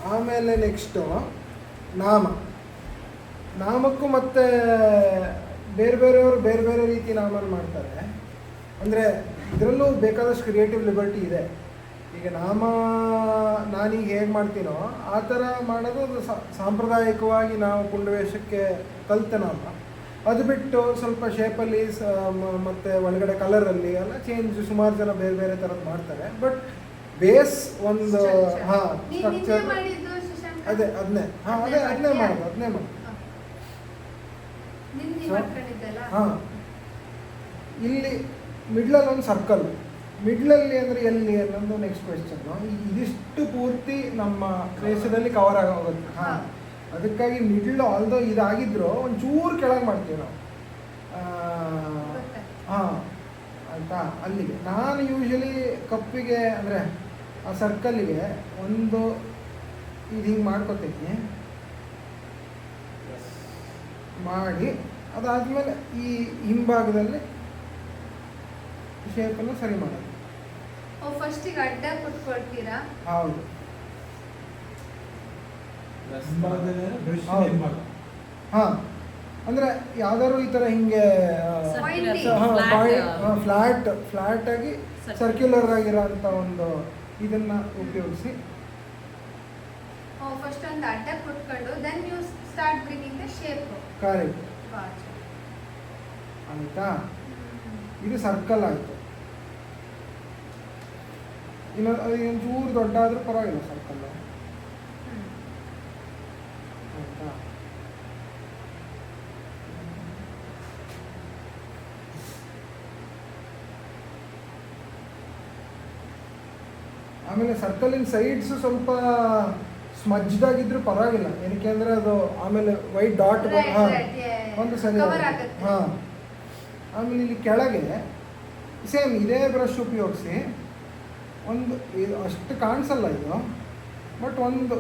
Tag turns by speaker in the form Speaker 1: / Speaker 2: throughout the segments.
Speaker 1: ಆಮೇಲೆ ನೆಕ್ಸ್ಟು ನಾಮಕ್ಕೂ ಮತ್ತೆ ಬೇರೆ ಬೇರೆಯವರು ಬೇರೆ ಬೇರೆ ರೀತಿ ನಾಮನ ಮಾಡ್ತಾರೆ. ಅಂದರೆ ಇದರಲ್ಲೂ ಬೇಕಾದಷ್ಟು ಕ್ರಿಯೇಟಿವ್ ಲಿಬರ್ಟಿ ಇದೆ. ಈಗ ನಾನೀಗ ಹೇಗೆ ಮಾಡ್ತೀನೋ ಆ ಥರ ಮಾಡೋದು ಅದು ಸಾಂಪ್ರದಾಯಿಕವಾಗಿ ನಾವು ಪುಂಡವೇಷಕ್ಕೆ ಕಲಿತ ನಾಮ. ಅದು ಬಿಟ್ಟು ಸ್ವಲ್ಪ ಶೇಪಲ್ಲಿ ಮತ್ತು ಒಳಗಡೆ ಕಲರಲ್ಲಿ ಎಲ್ಲ ಚೇಂಜ್ ಸುಮಾರು ಜನ ಬೇರೆ ಬೇರೆ ಥರದ್ದು ಮಾಡ್ತಾರೆ. ಬಟ್ ಬೇಸ್ ಒಂದು ಸ್ಟ್ರಕ್ಚರ್ ಅದನ್ನೇ ಮಾಡೋದು. ಇಲ್ಲಿ ಮಿಡ್ಲಲ್ಲಿ ಒಂದು ಸರ್ಕಲ್, ಮಿಡ್ಲಲ್ಲಿ ಅಂದರೆ ಎಲ್ಲಿ ಅನ್ನೋದು ನೆಕ್ಸ್ಟ್ ಕ್ವೆಶ್ಚನ್ನು. ಇದಿಷ್ಟು ಪೂರ್ತಿ ನಮ್ಮ ದೇಶದಲ್ಲಿ ಕವರ್ ಆಗೋಗುತ್ತೆ. ಅದಕ್ಕಾಗಿ ಮಿಡ್ಲ್ ಆಲ್ದೋ ಇದಾಗಿದ್ರು ಒಂಚೂರು ಕೆಳಗೆ ಮಾಡ್ತೀವಿ ನಾವು. ಆಯಿತಾ, ಅಲ್ಲಿಗೆ ನಾನು ಯೂಶಲಿ ಕಪ್ಪಿಗೆ ಅಂದರೆ ಆ ಸರ್ಕಲ್ಲಿಗೆ ಒಂದು ಇದು ಹಿಂಗೆ ಮಾಡ್ಕೊತೀನಿ. ಮಾಡಿ ಅದಾದಮೇಲೆ ಈ ಹಿಂಭಾಗದಲ್ಲಿ ಶೇಪನ್ನು ಸರಿ ಮಾಡೋದು.
Speaker 2: ಫಸ್ಟಿಗೆ ಅಡ್ಡ ಕೊಟ್ಕೊಳ್ತೀರಾ?
Speaker 1: ಹೌದು. ಅಂದರೆ ಯಾವ್ದಾದ್ರು ಈ ಥರ ಹಿಂಗೆ ಫ್ಲಾಟ್ ಆಗಿ ಸರ್ಕ್ಯುಲರ್ ಆಗಿರೋ ಅಂಥ ಒಂದು ಇದನ್ನು ಉಪಯೋಗಿಸಿ
Speaker 2: ಫಸ್ಟ್ ಒಂದು ಅಡ್ಡ ಕೊಟ್ಕೊಂಡು then you start bringing the shape.
Speaker 1: Correct. ಆಯಿತಾ, ಇದು ಸರ್ಕಲ್ ಆಯಿತು. ಒಂಚೂರು ದೊಡ್ಡ ಆದರೂ ಪರವಾಗಿಲ್ಲ ಸರ್ಕಲ್. ಆಯಿತಾ, ಆಮೇಲೆ ಸರ್ಕಲಿನ ಸೈಡ್ಸು ಸ್ವಲ್ಪ ಸ್ಮಜ್ದಾಗಿದ್ರು ಪರವಾಗಿಲ್ಲ. ಏನಕ್ಕೆ ಅಂದರೆ ಅದು ಆಮೇಲೆ ವೈಟ್ ಡಾಟ್ ಒಂದು ಸರಿ. ಆಮೇಲೆ ಇಲ್ಲಿ ಕೆಳಗೆ ಸೇಮ್ ಇದೇ ಬ್ರಷ್ ಉಪಯೋಗಿಸಿ ಒಂದು ಅಷ್ಟು ಕಾಣಿಸಲ್ಲ ಇದು, ಬಟ್ ಒಂದು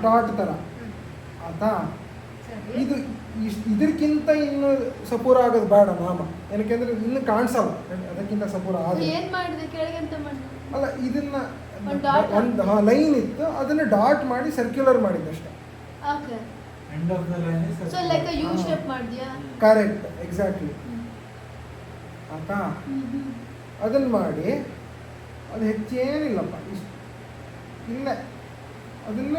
Speaker 1: ಡಾಟ್ ಥರ ಆಯ್ತಾ. ಇದು ಇದಕ್ಕಿಂತ ಇನ್ನು ಸಪೂರ ಆಗೋದು ಬೇಡ ನಾಮ. ಏನಕ್ಕೆಂದ್ರೆ ಇನ್ನು ಕಾಣಿಸಲ್ಲ, ಅದಕ್ಕಿಂತ ಸಪೂರ ಆಗೋದು. ಅಲ್ಲ, ಇದನ್ನ ಒಂದು ಲೈನ್ ಇತ್ತು, ಅದನ್ನ ಡಾಟ್ ಮಾಡಿ ಸರ್ಕ್ಯುಲರ್ ಮಾಡಿದ್ದಷ್ಟೇ. Correct, exactly. ಆಯ್ತಾ, ಅದನ್ನ ಮಾಡಿ ಅದು ಹೆಚ್ಚೇನಿಲ್ಲಪ್ಪ, ಇಷ್ಟು ಇಲ್ಲೇ ಅದನ್ನ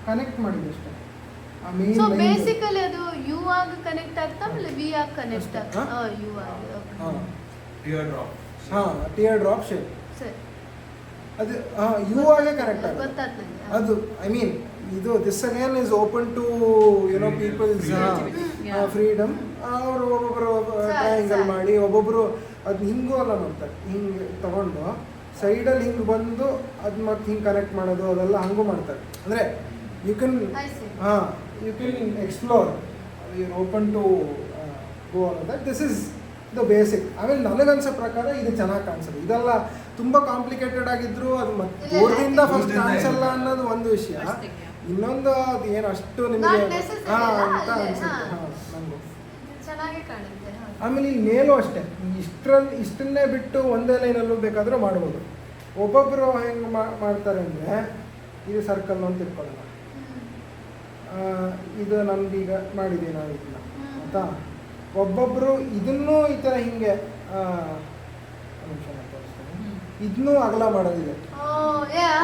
Speaker 1: ಕನೆಕ್ಟ್ ಮಾಡಿದ್ದಷ್ಟೇ.
Speaker 3: ಸೊ ಬೇಸಿಕಲಿ ಅದು ಯು ಆಗಿ ಕನೆಕ್ಟ್ ಆಗ್ತಾ ಆಮೇಲೆ ವಿ ಆಗಿ ಕನೆಕ್ಟ್ ಆಗ್ತಾ ಯು ಆಗಿ
Speaker 1: ಟಿಯರ್ ಡ್ರಾಪ್ ಶೇಪ್.
Speaker 3: ಸರಿ,
Speaker 1: ಅದು ಯು ಆಗೇ ಕನೆಕ್ಟ್ ಆಗುತ್ತೆ. ಅದು ಐ ಮೀನ್ ಇದು this again is open to people's freedom. ಅವರು ಒಬ್ಬೊಬ್ಬರು ಟ್ರಯಾಂಗಲ್ ಮಾಡಿ, ಒಬ್ಬೊಬ್ಬರು ಅದು ಹಿಂಗೂ ಅಲ್ಲ ಮಾಡ್ತಾರೆ. ಹಿಂಗೆ ತಗೊಂಡು ಸೈಡಲ್ಲಿ ಹಿಂಗೆ ಬಂದು ಅದು ಮತ್ತೆ ಹಿಂಗೆ ಕನೆಕ್ಟ್ ಮಾಡೋದು ಅದೆಲ್ಲ ಹಂಗೂ ಮಾಡ್ತಾರೆ. ಅಂದರೆ you can you can explore, you open to go on that. This is the basic. ಆಮೇಲೆ ನನಗನ್ಸೋ ಪ್ರಕಾರ ಇದು ಚೆನ್ನಾಗಿ ಕಾಣಿಸುತ್ತೆ. ಇದೆಲ್ಲ ತುಂಬ ಕಾಂಪ್ಲಿಕೇಟೆಡ್ ಆಗಿದ್ರು ಅದು ಮತ್ತೆ ದೂರದಿಂದ ಫಸ್ಟ್ ಕಾಣಿಸಲ್ಲ ಅನ್ನೋದು ಒಂದು ವಿಷಯ. ಇನ್ನೊಂದು ಅದು ಏನು ಅಷ್ಟು ನಿಮಗೆ ಅಂತ ಅನ್ಸುತ್ತೆ. ನನಗೂ
Speaker 3: ಚೆನ್ನಾಗಿ ಕಾಣುತ್ತೆ.
Speaker 1: ಆಮೇಲೆ ಇಲ್ಲಿ ಮೇಲೂ ಅಷ್ಟೇ, ಇಷ್ಟನ್ನೇ ಬಿಟ್ಟು ಒಂದೇ ಲೈನಲ್ಲೂ ಬೇಕಾದರೂ ಮಾಡ್ಬೋದು. ಒಬ್ಬೊಬ್ಬರು ಹೆಂಗೆ ಮಾಡ್ತಾರೆ ಅಂದರೆ ಇದು ಸರ್ಕಲ್ ಅಂತ ತಿಳ್ಕೊಳ್ಳೋಣ. ಇದು ನಮ್ದೀಗ ಮಾಡಿದ್ದೀವಿ ನಾವು ಇದನ್ನ ಆಯಿತಾ. ಒಬ್ಬೊಬ್ಬರು ಇದನ್ನೂ ಈ ಥರ ಹಿಂಗೆ ಇದನ್ನೂ ಅಗಲ ಮಾಡೋದಿದೆ.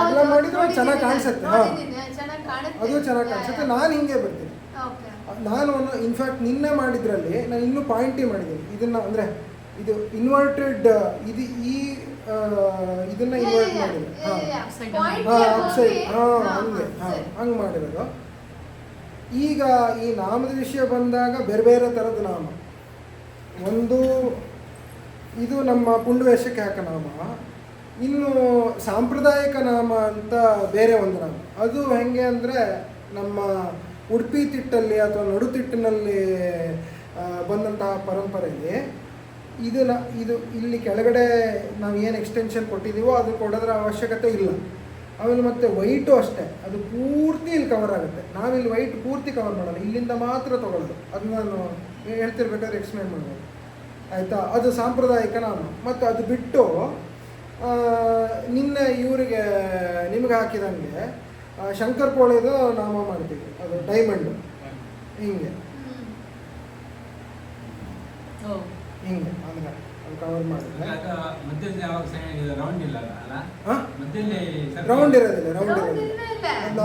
Speaker 1: ಅಗಲ ಮಾಡಿದ್ರೆ ಚೆನ್ನಾಗಿ ಕಾಣಿಸುತ್ತೆ. ಅದು ಚೆನ್ನಾಗಿ ಕಾಣಿಸುತ್ತೆ. ನಾನು ಹಿಂಗೆ ಬರ್ತೀನಿ. ನಾನು ಇನ್ಫ್ಯಾಕ್ಟ್ ನಿನ್ನೆ ಮಾಡಿದ್ರಲ್ಲಿ ನಾನು ಇನ್ನೂ ಪಾಯಿಂಟಿ ಮಾಡಿದ್ದೀನಿ ಇದನ್ನು. ಅಂದರೆ ಇದು ಇನ್ವರ್ಟೆಡ್, ಇದು ಈ ಇದನ್ನು ಇನ್ವರ್ಟ್ ಮಾಡಿದೆ. ಅಪ್ಸೈಡ್ ಹಂಗೆ ಮಾಡಿರೋದು. ಈಗ ಈ ನಾಮದ ವಿಷಯ ಬಂದಾಗ ಬೇರೆ ಬೇರೆ ಥರದ ನಾಮ. ಒಂದು ಇದು ನಮ್ಮ ಪುಂಡವೇಷಕ್ಕೆ ಹಾಕೋ ನಾಮ. ಇನ್ನು ಸಾಂಪ್ರದಾಯಿಕ ನಾಮ ಅಂತ ಬೇರೆ ಒಂದು ನಾಮ. ಅದು ಹೆಂಗೆ ಅಂದರೆ ನಮ್ಮ ಉಡುಪಿ ತಿಟ್ಟಲ್ಲಿ ಅಥವಾ ನಡುತಿಟ್ಟಿನಲ್ಲಿ ಬಂದಂತಹ ಪರಂಪರೆಯಲ್ಲಿ ಇದು ಇಲ್ಲಿ ಕೆಳಗಡೆ ನಾವು ಏನು ಎಕ್ಸ್ಟೆನ್ಷನ್ ಕೊಟ್ಟಿದ್ದೀವೋ ಅದು ಕೊಡೋದ್ರ ಅವಶ್ಯಕತೆ ಇಲ್ಲ. ಆಮೇಲೆ ಮತ್ತು ವೈಟು ಅಷ್ಟೇ, ಅದು ಪೂರ್ತಿ ಇಲ್ಲಿ ಕವರ್ ಆಗುತ್ತೆ. ನಾವಿಲ್ಲಿ ವೈಟ್ ಪೂರ್ತಿ ಕವರ್ ಮಾಡಲ್ಲ, ಇಲ್ಲಿಂದ ಮಾತ್ರ ತೊಗೊಳ್ಳೋದು. ಅದನ್ನ ನಾನು ಹೇಳ್ತಿರ್ಬೇಕಾದ್ರೆ ಎಕ್ಸ್ಪ್ಲೇನ್ ಮಾಡ್ಬೋದು ಆಯಿತಾ. ಅದು ಸಾಂಪ್ರದಾಯಿಕ ನಾಮ. ಮತ್ತು ಅದು ಬಿಟ್ಟು ನಿನ್ನೆ ನಿಮಗೆ ಹಾಕಿದಂಗೆ ಶಂಕರ್ ಪೋಳೆದು ನಾಮ ಮಾಡ್ತೀವಿ, ಅದು ಡೈಮಂಡು ಹಿಂಗೆ ಹಿಂಗೆ ಅಂದ್ರೆ ಅದು ಕವರ್ ಮಾಡಿದ್ರೆ
Speaker 4: ಮಧ್ಯದಲ್ಲಿ ಯಾವಾಗ ರೌಂಡ್ ಇಲ್ಲ ಅಲ್ಲ,
Speaker 1: ಹಾಂ
Speaker 4: ಮಧ್ಯದಲ್ಲಿ
Speaker 1: ರೌಂಡ್ ಇರೋದಿಲ್ಲ, ರೌಂಡ್
Speaker 2: Round
Speaker 1: ಇರೋದಿಲ್ಲ.
Speaker 2: ಇಲ್ಲ.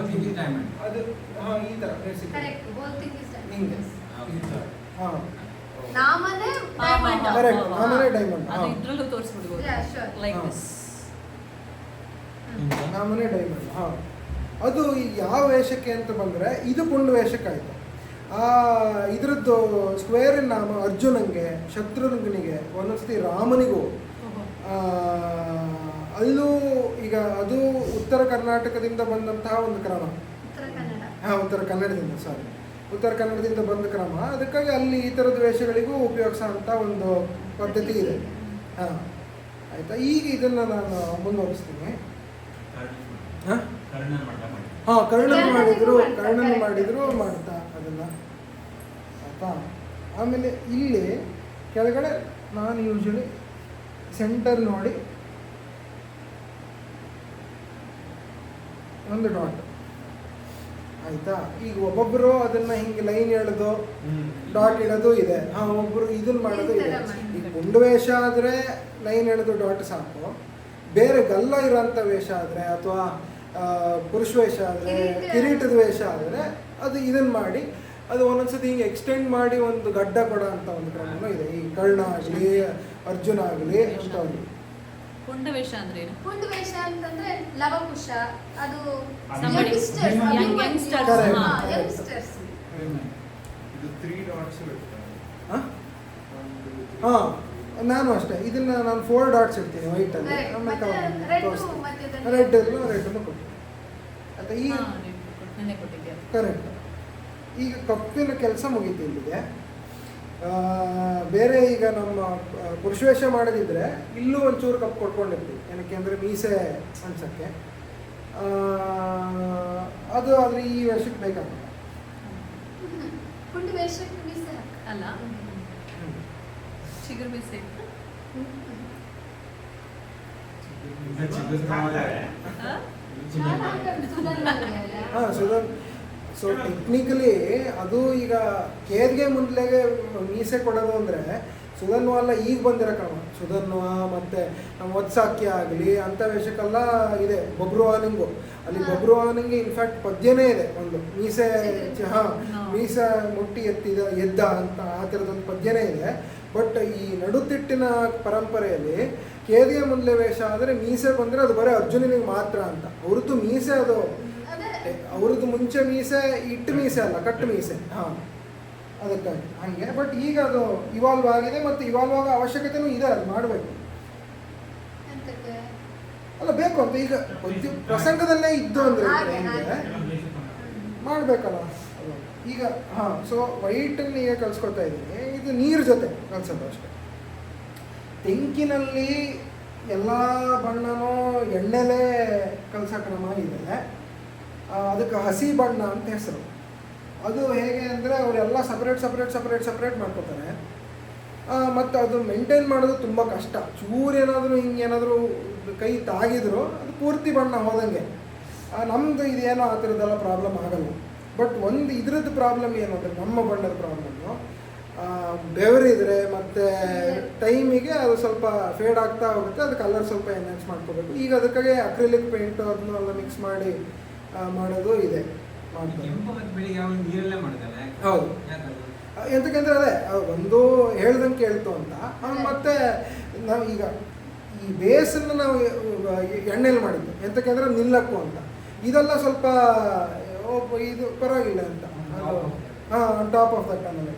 Speaker 1: ಹೇಳ್ತೀನಿ
Speaker 4: ಡೈಮಂಡ್
Speaker 1: ಅದು ಹಾಂ ಈ ಥರ
Speaker 2: Correct. Whole thing is
Speaker 1: ಹಿಂಗೆ
Speaker 2: diamond.
Speaker 1: ಹಾಂ
Speaker 2: ನಾಮನೇ diamond.
Speaker 1: ಕರೆಕ್ಟ್, ಆಮೇಲೆ ಡೈಮಂಡ್.
Speaker 5: ಅದು ಇದ್ರಲ್ಲೂ ತೋರಿಸ್ಬಿಡ್ಬೋದು.
Speaker 2: Yeah, sure.
Speaker 5: ಲೈಕ್
Speaker 1: ಹಾ.
Speaker 5: ದಿಸ್.
Speaker 1: ನಾಮನೇ ಡೈಮಂಡ್. ಹಾಂ ಅದು ಈಗ ಯಾವ ವೇಷಕ್ಕೆ ಅಂತ ಬಂದರೆ ಇದು ಪುಂಡು ವೇಷಕ್ಕಾಯಿತು. ಇದರದ್ದು ಸ್ಕ್ವೇರಿನ ನಾಮ ಅರ್ಜುನಂಗೆ, ಶತ್ರುಘ್ನಿಗೆ, ಒಂದೊಂದ್ಸತಿ ರಾಮನಿಗೂ, ಅಲ್ಲೂ ಈಗ ಅದು ಉತ್ತರ ಕರ್ನಾಟಕದಿಂದ ಬಂದಂತಹ ಒಂದು ಕ್ರಮ.
Speaker 2: ಉತ್ತರ ಕನ್ನಡ.
Speaker 1: ಹಾಂ ಉತ್ತರ ಕನ್ನಡದಿಂದ ಉತ್ತರ ಕನ್ನಡದಿಂದ ಬಂದ ಕ್ರಮ, ಅದಕ್ಕಾಗಿ ಅಲ್ಲಿ ಈ ಥರದ ವೇಷಗಳಿಗೂ ಉಪಯೋಗಿಸೋಂಥ ಒಂದು ಪದ್ಧತಿ ಇದೆ. ಹಾಂ ಆಯಿತಾ, ಈಗ ಇದನ್ನು ನಾನು ಮುಂದುವರಿಸ್ತೀನಿ. ಹಾಂ ಹಾಂ ಕರ್ಣನ್ ಮಾಡಿದ್ರು ಮಾಡ್ತಾ ಅದನ್ನು ಆಯಿತಾ. ಆಮೇಲೆ ಇಲ್ಲಿ ಕೆಳಗಡೆ ನಾನು ಯೂಶ್ವಲಿ ಸೆಂಟರ್ ನೋಡಿ ಒಂದು ಡಾಟ್ ಆಯಿತಾ. ಈಗ ಒಬ್ಬೊಬ್ಬರು ಅದನ್ನು ಹಿಂಗೆ ಲೈನ್ ಎಳೆದು ಡಾಟ್ ಇಡೋದು ಇದೆ, ಹಾಂ ಒಬ್ಬರು ಇದನ್ನು ಮಾಡೋದು ಇದೆ. ಈಗ ಗುಂಡು ವೇಷ ಆದರೆ ಲೈನ್ ಎಳೆದು ಡಾಟ್ ಸಾಕು. ಬೇರೆ ಗಲ್ಲ ಇರೋಂಥ ವೇಷ ಆದರೆ ಅಥವಾ ಪುರುಷ ವೇಷ ಆದರೆ, ಕಿರೀಟದ ವೇಷ ಆದರೆ ಅದು ಇದನ್ನು ಮಾಡಿ ಅದು ಒಂದೊಂದ್ಸತಿ ಹಿಂಗೆ ಎಕ್ಸ್ಟೆಂಡ್ ಮಾಡಿ ಒಂದು ಗಡ್ಡ ಕೊಡೋ ಅಂತ ಒಂದು ಕ್ರಮನೂ ಇದೆ. ಈ ಕರ್ಣ ಆಗಲಿ ಅರ್ಜುನ ಆಗಲಿ ಅಂಥವ್ರು.
Speaker 5: ಪುಂಡವೇಷ ಅಂದ್ರೆ ಏನು?
Speaker 2: ಪುಂಡು ವೇಷ ಅಂತಂದ್ರೆ ಲವಕುಶ, ಅದು
Speaker 5: Somebody.
Speaker 2: youngsters,
Speaker 5: Youngsters.
Speaker 1: Correct.
Speaker 2: ಹಾ, youngsters.
Speaker 6: ಇದು 3 ಡಾಟ್ಸ್ ಇರುತ್ತೆ.
Speaker 1: ಹಾಂ ಹಾಂ ನಾನು ಅಷ್ಟೇ, ಇದನ್ನು ನಾನು 4 ಡಾಟ್ಸ್ ಇಡ್ತೀನಿ ವೈಟಲ್ಲಿ,
Speaker 2: Correct.
Speaker 1: ಆಮೇಲೆ
Speaker 2: ಮತ್ತೆ red ಮಧ್ಯದಲ್ಲಿ.
Speaker 1: ರೆಡ್ಡನ್ನು ಕೊಟ್ಟು ಆಯ್ತಾ. ಈಗ
Speaker 5: ಹಾ, ನೆನ್ನೆ ಕೊಟ್ಟಿದ್ದೆ.
Speaker 1: ಕರೆಕ್ಟ್. ಈಗ ಕಪ್ಪಿನ ಕೆಲಸ ಮುಗೀತು ಇಲ್ಲಿಗೆ. ಬೇರೆ ಈಗ ನಮ್ಮ ಪುರುಷವೇಷ ಮಾಡೋದಿದ್ರೆ ಇಲ್ಲೂ ಒಂಚೂರು ಕಪ್ ಕೊಟ್ಕೊಂಡಿರ್ತೀವಿ, ಏನಕ್ಕೆ ಅಂದರೆ ಮೀಸೆ ಅನ್ಸೋಕ್ಕೆ. ಅದು ಆದರೆ ಈ ವೇಷಕ್ಕೆ ಬೇಕಾಗಲ್ಲ.
Speaker 2: ಪುಂಡು ವೇಷಕ್ಕೆ ಮೀಸೆ ಹಾಕು.
Speaker 5: ಅಲ್ಲ, ಚಿಗುರು ಮೀಸೆ ಇಟ್ಟು. ಹಾ?
Speaker 1: ಹಾಂ ಸೊ ಟೆಕ್ನಿಕಲಿ ಅದು ಈಗ ಕೇದ್ಗೆ ಮುಂದ್ಲೆಗೆ ಮೀಸೆ ಕೊಡೋದು ಅಂದರೆ ಸುಧನ್ವ ಅಲ್ಲ, ಈಗ ಬಂದಿರೋ ಕ್ರಮ. ಸುಧನ್ವ ಮತ್ತು ನಮ್ಮ ಒತ್ಸಾಕ್ಯ ಆಗಲಿ ಅಂಥ ವೇಷಕ್ಕೆಲ್ಲ ಇದೆ. ಬಬ್ರುವಾನಿಂಗು, ಅಲ್ಲಿ ಬಬ್ರುವಾನಿಂಗೆ ಇನ್ಫ್ಯಾಕ್ಟ್ ಪದ್ಯನೇ ಇದೆ ಒಂದು, ಮೀಸೆ ಹಾಂ ಮೀಸೆ ಮುಟ್ಟಿ ಎದ್ದ ಅಂತ ಆ ಥರದೊಂದು ಪದ್ಯನೇ ಇದೆ. ಬಟ್ ಈ ನಡುತಿಟ್ಟಿನ ಪರಂಪರೆಯಲ್ಲಿ ಕೇದಿಗೆ ಮುಂದ್ಲೆ ವೇಷ ಆದರೆ ಮೀಸೆ ಬಂದರೆ ಅದು ಬರೀ ಅರ್ಜುನನಿಗೆ ಮಾತ್ರ ಅಂತ. ಅವ್ರದ್ದು ಮೀಸೆ ಅದು, ಅವ್ರದ್ದು ಮುಂಚೆ ಮೀಸೆ ಇಟ್ಟು ಮೀಸೆ ಅಲ್ಲ, ಕಟ್ಟು ಮೀಸೆ. ಹಾಂ ಅದಕ್ಕಾಗಿ ಹಾಗೆ. ಬಟ್ ಈಗ ಅದು ಇವಾಲ್ವ್ ಆಗಿದೆ ಮತ್ತು ಇವಾಲ್ವ್ ಆಗೋ ಅವಶ್ಯಕತೆನೂ ಇದೆ, ಅದು ಮಾಡಬೇಕು
Speaker 2: ಎಂತಕ್ಕೆ?
Speaker 1: ಅಲ್ಲ ಬೇಕು ಅಂತ. ಈಗ ಪ್ರಸಂಗದಲ್ಲೇ ಇದ್ದು ಅಂದರೆ ಹೆಂಗೆ ಮಾಡಬೇಕಲ್ಲ ಅದು. ಈಗ ಹಾಂ ಸೊ ವೈಟನ್ನು ಈಗ ಕಲ್ಸ್ಕೊತಾ ಇದ್ದೀನಿ, ಇದು ನೀರು ಜೊತೆ ಕಲ್ಸೋದು ಅಷ್ಟೇ. ಬೆಂಕಿನಲ್ಲಿ ಎಲ್ಲ ಬಣ್ಣನೂ ಎಣ್ಣೆಲೇ ಕಲ್ಸೋ ಕ್ರಮ ಇದೆ. ಅದಕ್ಕೆ ಹಸಿ ಬಣ್ಣ ಅಂತ ಹೆಸರು. ಅದು ಹೇಗೆ ಅಂದರೆ ಅವರೆಲ್ಲ ಸಪ್ರೇಟ್ ಮಾಡ್ಕೋತಾರೆ. ಮತ್ತು ಅದು ಮೇಂಟೈನ್ ಮಾಡೋದು ತುಂಬ ಕಷ್ಟ. ಚೂರೇನಾದರೂ ಹಿಂಗೇನಾದರೂ ಕೈ ತಾಗಿದ್ರು ಅದು ಪೂರ್ತಿ ಬಣ್ಣ ಹೋದಂಗೆ. ನಮ್ಮದು ಇದೇನೋ ಆ ಥರದ್ದೆಲ್ಲ ಪ್ರಾಬ್ಲಮ್ ಆಗಲ್ಲ. ಬಟ್ ಒಂದು ಇದ್ರದ್ದು ಪ್ರಾಬ್ಲಮ್ ಏನು ಅಂದರೆ, ನಮ್ಮ ಬಣ್ಣದ ಪ್ರಾಬ್ಲಮ್ಮು ಬೆವರಿದ್ರೆ ಮತ್ತು ಟೈಮಿಗೆ ಅದು ಸ್ವಲ್ಪ ಫೇಡ್ ಆಗ್ತಾ ಹೋಗುತ್ತೆ. ಅದು ಕಲರ್ ಸ್ವಲ್ಪ ಎನ್ಹಾನ್ಸ್ ಮಾಡ್ಕೋಬೇಕು. ಈಗ ಅದಕ್ಕಾಗಿ ಅಕ್ರಿಲಿಕ್ ಪೇಂಟು ಅದನ್ನೆಲ್ಲ ಮಿಕ್ಸ್ ಮಾಡಿ ಮಾಡೋದು ಇದೆ, ಮಾಡ್ತಾರೆ. ಹೌದು, ಎಂತಕ್ಕಂದ್ರೆ ಅದೇ ಒಂದು ಹೇಳ್ದಂಗೆ ಕೇಳ್ತು ಅಂತ. ಮತ್ತು ನಾವು ಈಗ ಈ ಬೇಸನ್ನು ನಾವು ಎಣ್ಣೆಲಿ ಮಾಡಿದ್ದು ಎಂತಕ್ಕಂದ್ರೆ ನಿಲ್ಲಕ್ಕು ಅಂತ. ಇದೆಲ್ಲ ಸ್ವಲ್ಪ ಇದು ಪರವಾಗಿಲ್ಲ ಅಂತ. ಹಾಂ ಟಾಪ್ ಆಫ್ ದಟ್ ಅನ್ನೋದು